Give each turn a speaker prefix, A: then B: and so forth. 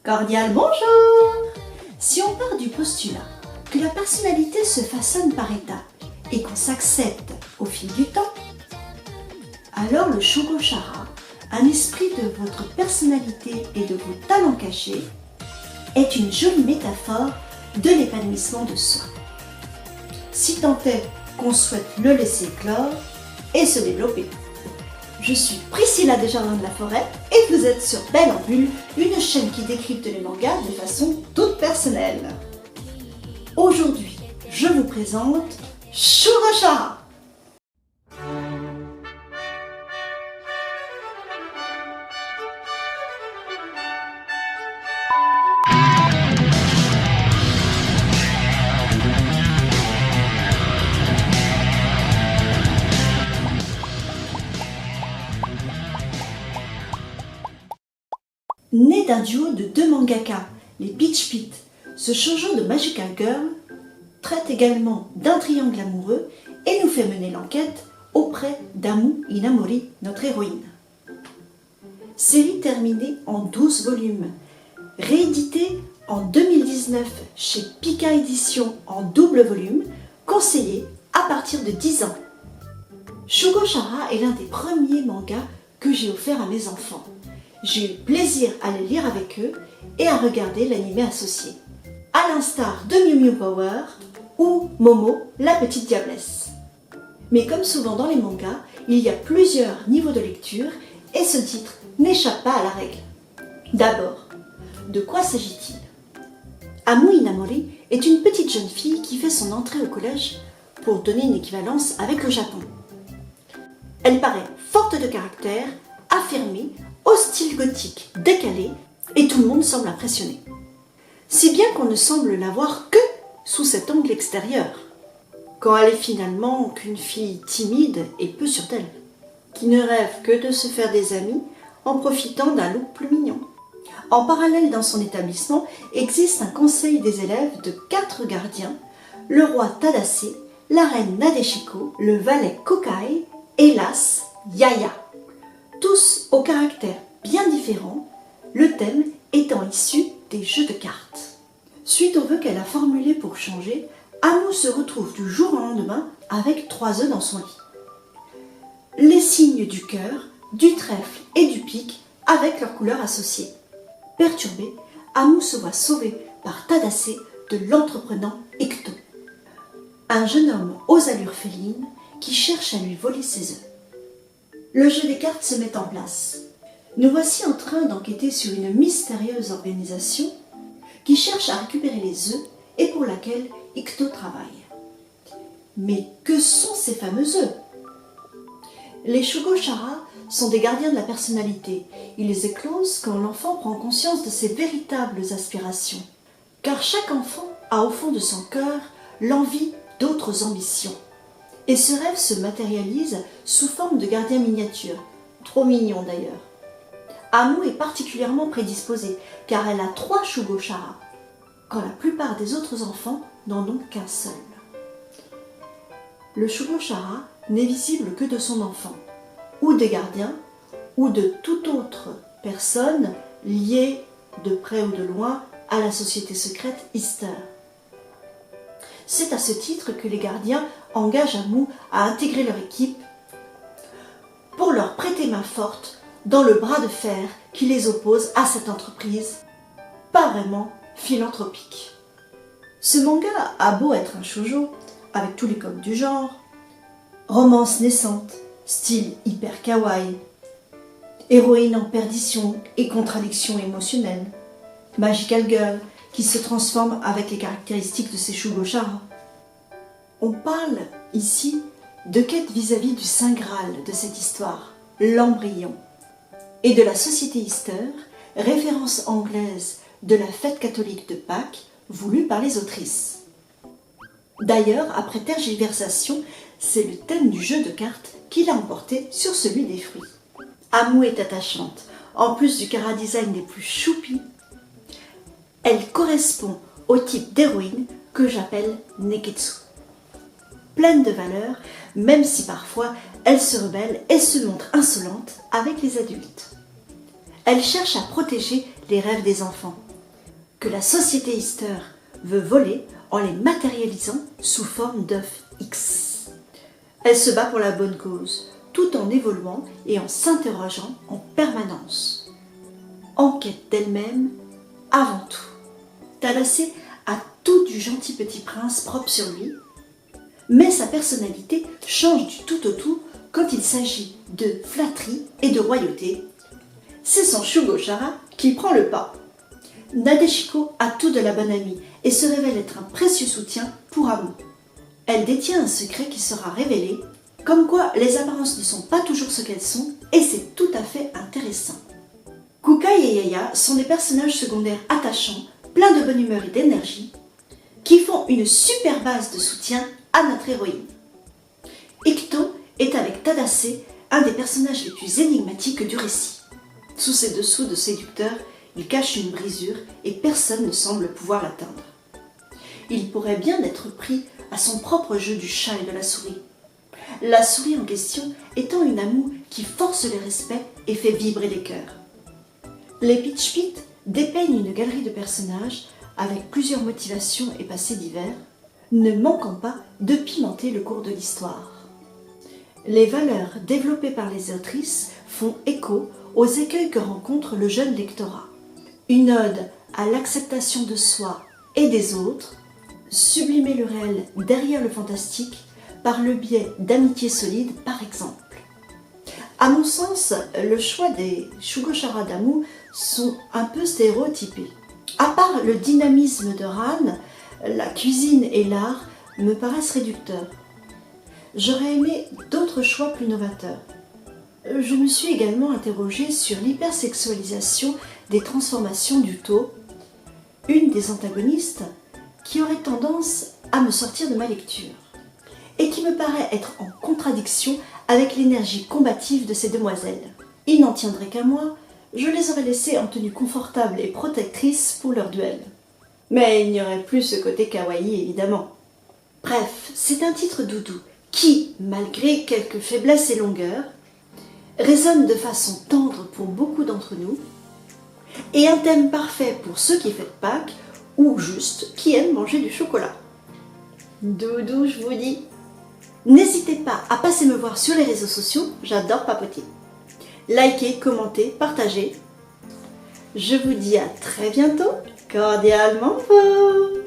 A: Cordial bonjour! Si on part du postulat que la personnalité se façonne par étapes et qu'on s'accepte au fil du temps, alors le Shugo-chara, un esprit de votre personnalité et de vos talents cachés, est une jolie métaphore de l'épanouissement de soi. Si tant est qu'on souhaite le laisser éclore et se développer. Je suis Priscilla Desjardins de la Forêt et vous êtes sur Belle en Bulle, une chaîne qui décrypte les mangas de façon toute personnelle. Aujourd'hui, je vous présente Shugo-chara. Né d'un duo de deux mangaka, les Peach Pit, ce shoujo de Magical Girl traite également d'un triangle amoureux et nous fait mener l'enquête auprès d'Amu Inamori, notre héroïne. Série terminée en 12 volumes, rééditée en 2019 chez Pika Éditions en double volume, conseillée à partir de 10 ans. Shugo-chara est l'un des premiers mangas que j'ai offert à mes enfants. J'ai eu plaisir à les lire avec eux et à regarder l'anime associé, à l'instar de Mew Mew Power ou Momo, la petite diablesse. Mais comme souvent dans les mangas, il y a plusieurs niveaux de lecture et ce titre n'échappe pas à la règle. D'abord, de quoi s'agit-il ? Amu Inamori est une petite jeune fille qui fait son entrée au collège pour donner une équivalence avec le Japon. Elle paraît forte de caractère, affirmée, au style gothique décalé, et tout le monde semble impressionné. Si bien qu'on ne semble la voir que sous cet angle extérieur, quand elle est finalement qu'une fille timide et peu sûre d'elle, qui ne rêve que de se faire des amis en profitant d'un look plus mignon. En parallèle, dans son établissement, existe un conseil des élèves de 4 gardiens, le roi Tadase, la reine Nadeshiko, le valet Kokai et l'as Yaya. Tous au caractère bien différent, le thème étant issu des jeux de cartes. Suite aux vœux qu'elle a formulés pour changer, Amu se retrouve du jour au lendemain avec 3 œufs dans son lit. Les signes du cœur, du trèfle et du pic avec leurs couleurs associées. Perturbée, Amu se voit sauvée par Tadase de l'entreprenant Ecto, un jeune homme aux allures félines qui cherche à lui voler ses œufs. Le jeu des cartes se met en place. Nous voici en train d'enquêter sur une mystérieuse organisation qui cherche à récupérer les œufs et pour laquelle Icto travaille. Mais que sont ces fameux œufs ? Les Shugo-chara sont des gardiens de la personnalité. Ils éclosent quand l'enfant prend conscience de ses véritables aspirations. Car chaque enfant a au fond de son cœur l'envie d'autres ambitions. Et ce rêve se matérialise sous forme de gardien miniature. Trop mignon d'ailleurs. Amu est particulièrement prédisposée car elle a 3 Shugo-chara, quand la plupart des autres enfants n'en ont qu'un seul. Le Shugo-chara n'est visible que de son enfant, ou des gardiens, ou de toute autre personne liée de près ou de loin à la société secrète Easter. C'est à ce titre que les gardiens engagent Amu à intégrer leur équipe pour leur prêter main forte dans le bras de fer qui les oppose à cette entreprise, pas vraiment philanthropique. Ce manga a beau être un shoujo, avec tous les codes du genre, romance naissante, style hyper kawaii, héroïne en perdition et contradiction émotionnelle, Magical Girl qui se transforme avec les caractéristiques de ses Shugo-chara. On parle ici de quête vis-à-vis du Saint Graal de cette histoire, l'embryon, et de la société Easter, référence anglaise de la fête catholique de Pâques voulue par les autrices. D'ailleurs, après tergiversation, c'est le thème du jeu de cartes qui l'a emporté sur celui des fruits. Amu est attachante, en plus du chara-design des plus choupis. Elle correspond au type d'héroïne que j'appelle Neketsu. Pleine de valeur, même si parfois elle se rebelle et se montre insolente avec les adultes. Elle cherche à protéger les rêves des enfants, que la société Easter veut voler en les matérialisant sous forme d'œufs X. Elle se bat pour la bonne cause, tout en évoluant et en s'interrogeant en permanence. En quête d'elle-même avant tout. Tadassé a tout du gentil petit prince propre sur lui, mais sa personnalité change du tout au tout quand il s'agit de flatterie et de royauté. C'est son Shugochara qui prend le pas. Nadeshiko a tout de la bonne amie et se révèle être un précieux soutien pour Amu. Elle détient un secret qui sera révélé, comme quoi les apparences ne sont pas toujours ce qu'elles sont, et c'est tout à fait intéressant. Kukai et Yaya sont des personnages secondaires attachants, pleins de bonne humeur et d'énergie, qui font une super base de soutien à notre héroïne. Ikuto est avec Tadassé un des personnages les plus énigmatiques du récit. Sous ses dessous de séducteur, il cache une brisure et personne ne semble pouvoir l'atteindre. Il pourrait bien être pris à son propre jeu du chat et de la souris. La souris en question étant une Amu qui force les respects et fait vibrer les cœurs. Les Peach Pit dépeignent une galerie de personnages avec plusieurs motivations et passés divers, ne manquant pas de pimenter le cours de l'histoire. Les valeurs développées par les autrices font écho aux écueils que rencontre le jeune lectorat. Une ode à l'acceptation de soi et des autres, sublimer le réel derrière le fantastique par le biais d'amitiés solides par exemple. À mon sens, le choix des Shugochara d'Amu sont un peu stéréotypés. À part le dynamisme de Ran, la cuisine et l'art me paraissent réducteurs. J'aurais aimé d'autres choix plus novateurs. Je me suis également interrogée sur l'hypersexualisation des transformations d'Uto, une des antagonistes qui aurait tendance à me sortir de ma lecture et qui me paraît être en contradiction avec l'énergie combative de ces demoiselles. Il n'en tiendrait qu'à moi, je les aurais laissées en tenue confortable et protectrice pour leur duel. Mais il n'y aurait plus ce côté kawaii évidemment. Bref, c'est un titre doudou qui, malgré quelques faiblesses et longueurs, résonne de façon tendre pour beaucoup d'entre nous et un thème parfait pour ceux qui fêtent Pâques ou juste qui aiment manger du chocolat. Doudou, je vous dis. N'hésitez pas à passer me voir sur les réseaux sociaux, j'adore papoter. Likez, commentez, partagez. Je vous dis à très bientôt, cordialement fort.